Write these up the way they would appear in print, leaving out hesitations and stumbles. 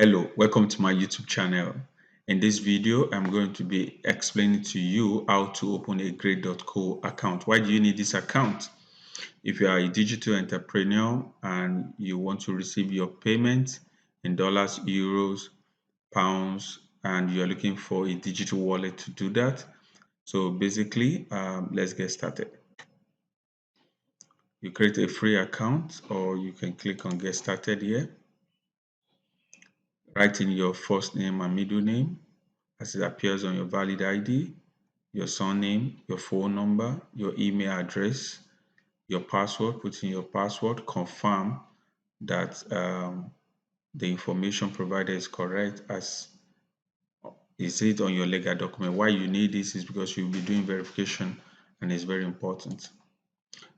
Hello, welcome to my YouTube channel. In this video, I'm going to be explaining to you how to open a GREYCO account. Why do you need this account? If you are a digital entrepreneur and you want to receive your payment in dollars, euros, pounds, and you're looking for a digital wallet to do that. So basically, let's get started. You create a free account or you can click on get started here. Write in your first name and middle name as it appears on your valid ID, your surname, your phone number, your email address, your password, put in your password, confirm that the information provided is correct as is it on your legal document. Why you need this is because you'll be doing verification and it's very important.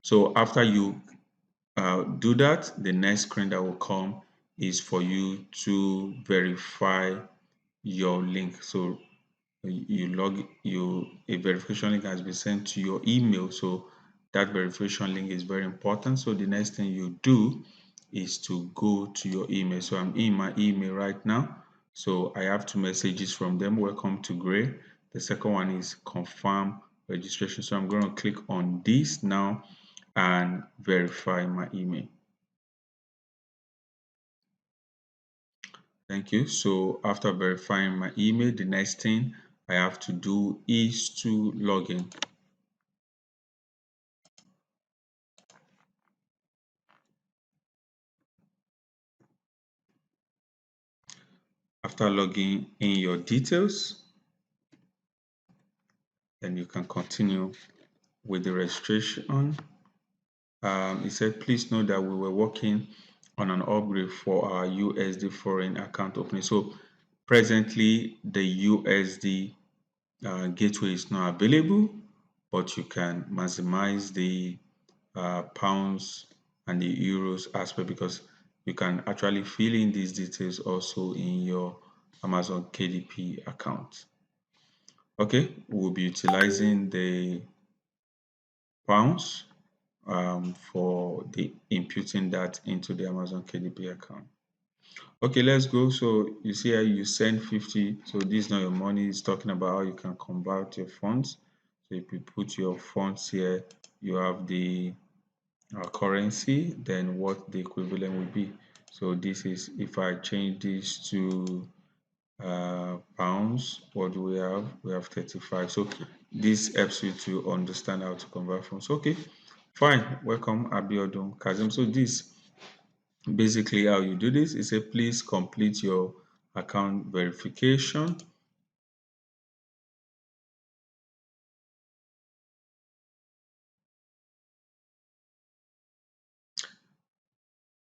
So after you do that, the next screen that will come is for you to verify your link. So a verification link has been sent to your email, so that verification link is very important. So the next thing you do is to go to your email. So I'm in my email right now, so I have two messages from them. Welcome to Grey. The second one is confirm registration, so I'm going to click on this now and verify my email. Thank you. So after verifying my email, the next thing I have to do is to log in. After logging in your details, then you can continue with the registration. It said, please note that we were working on an upgrade for our USD foreign account opening. So presently, the USD gateway is not available, but you can maximize the pounds and the euros aspect because you can actually fill in these details also in your Amazon KDP account. Okay, we'll be utilizing the pounds for the imputing that into the Amazon KDP account. Okay, let's go. So you see how you send 50. So this is not your money. It's talking about how you can convert your funds. So if you put your funds here, you have the currency, then what the equivalent will be. So this is, if I change this to pounds, what do we have? We have 35. So this helps you to understand how to convert funds. Okay, fine. Welcome, Abiodun Kazim. So this basically how you do this is a please complete your account verification.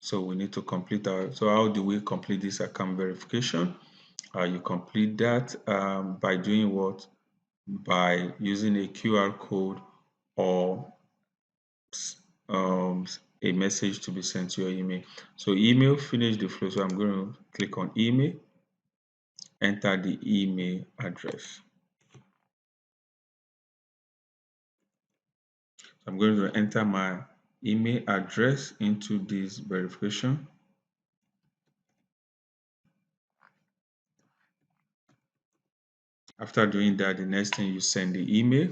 So we need to complete our, so how do we complete this account verification? You complete that by doing what? By using a QR code or a message to be sent to your email. So email, finish the flow. So I'm going to click on email, enter the email address. I'm going to enter my email address into this verification. After doing that, the next thing you send the email.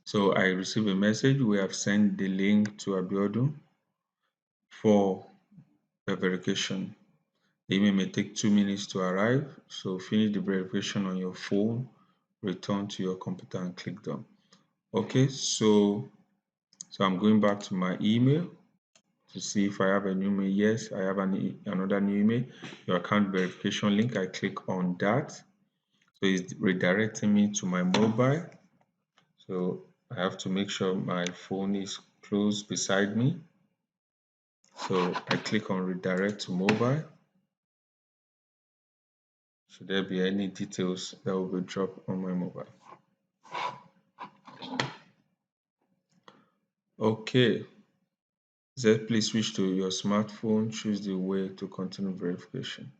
So I receive a message. We have sent the link to Abiodun for the verification. The email may take 2 minutes to arrive. So finish the verification on your phone, return to your computer and click done. Okay, so I'm going back to my email to see if I have a new email. Yes, I have another new email. Your account verification link. I click on that. So it's redirecting me to my mobile. So I have to make sure my phone is close beside me. So I click on redirect to mobile. Should there be any details that will be dropped on my mobile? Okay. Please switch to your smartphone. Choose the way to continue verification.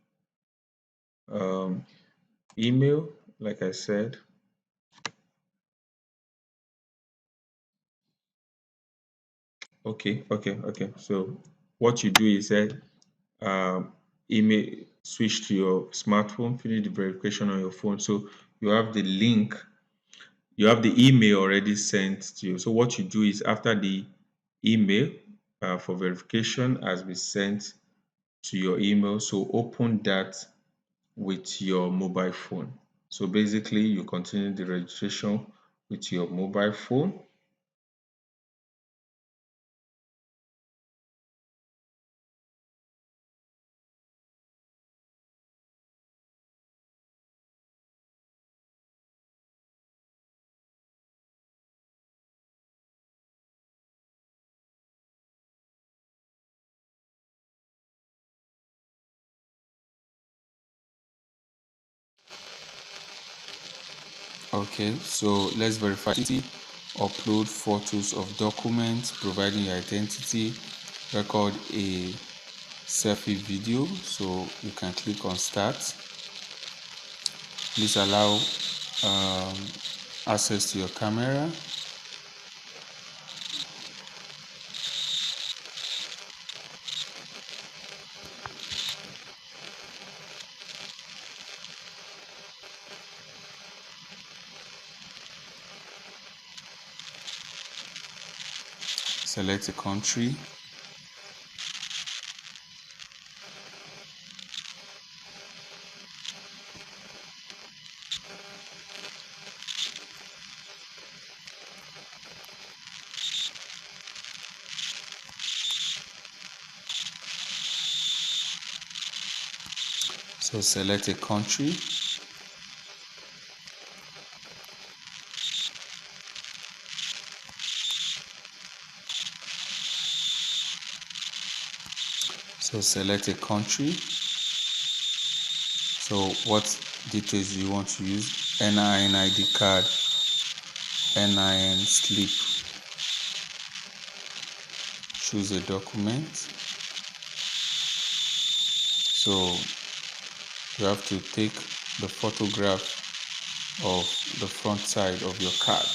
Email, like I said. Okay. So what you do is that email switch to your smartphone, finish the verification on your phone. So you have the link, you have the email already sent to you. So what you do is after the email for verification has been sent to your email, so open that with your mobile phone. So basically you continue the registration with your mobile phone. Okay, so let's verify identity. Upload photos of documents providing your identity. Record a selfie video, so you can click on start. Please allow access to your camera. Select a country. So select a country. So select a country. So what details do you want to use? NIN ID card, NIN slip. Choose a document. So you have to take the photograph of the front side of your card.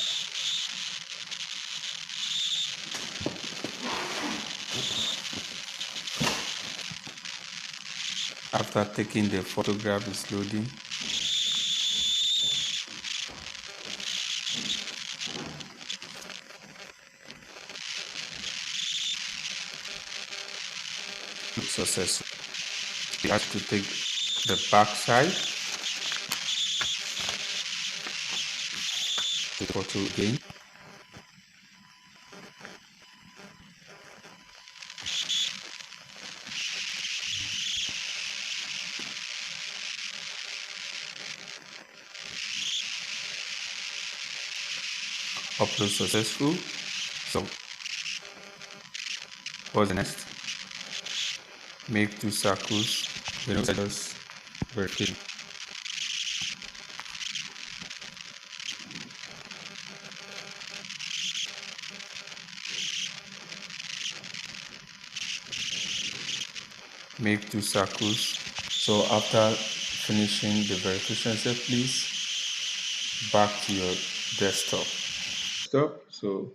After taking the photograph, is loading. Successful. You have to take the back side, the photo again. Upload successful. So what's the next? Make 2 circles. Just verification. Make 2 circles. So after finishing the verification step, please back to your desktop. So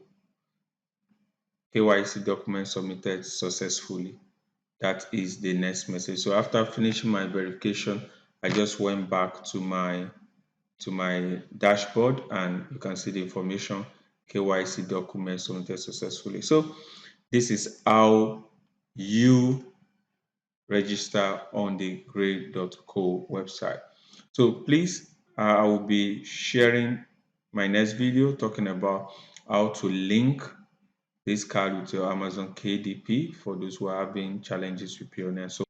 KYC document submitted successfully. That is the next message. So after finishing my verification, I just went back to my dashboard, and you can see the information. KYC document submitted successfully. So this is how you register on the GREYCO website. So please, I will be sharing my next video talking about how to link this card with your Amazon KDP for those who are having challenges with Pioneer. So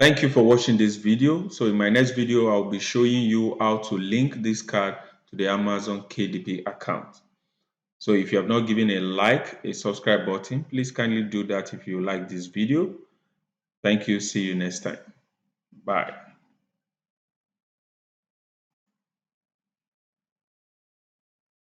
thank you for watching this video. So in my next video, I'll be showing you how to link this card to the Amazon KDP account. So if you have not given a like, a subscribe button, please kindly do that if you like this video. Thank you. See you next time. Bye.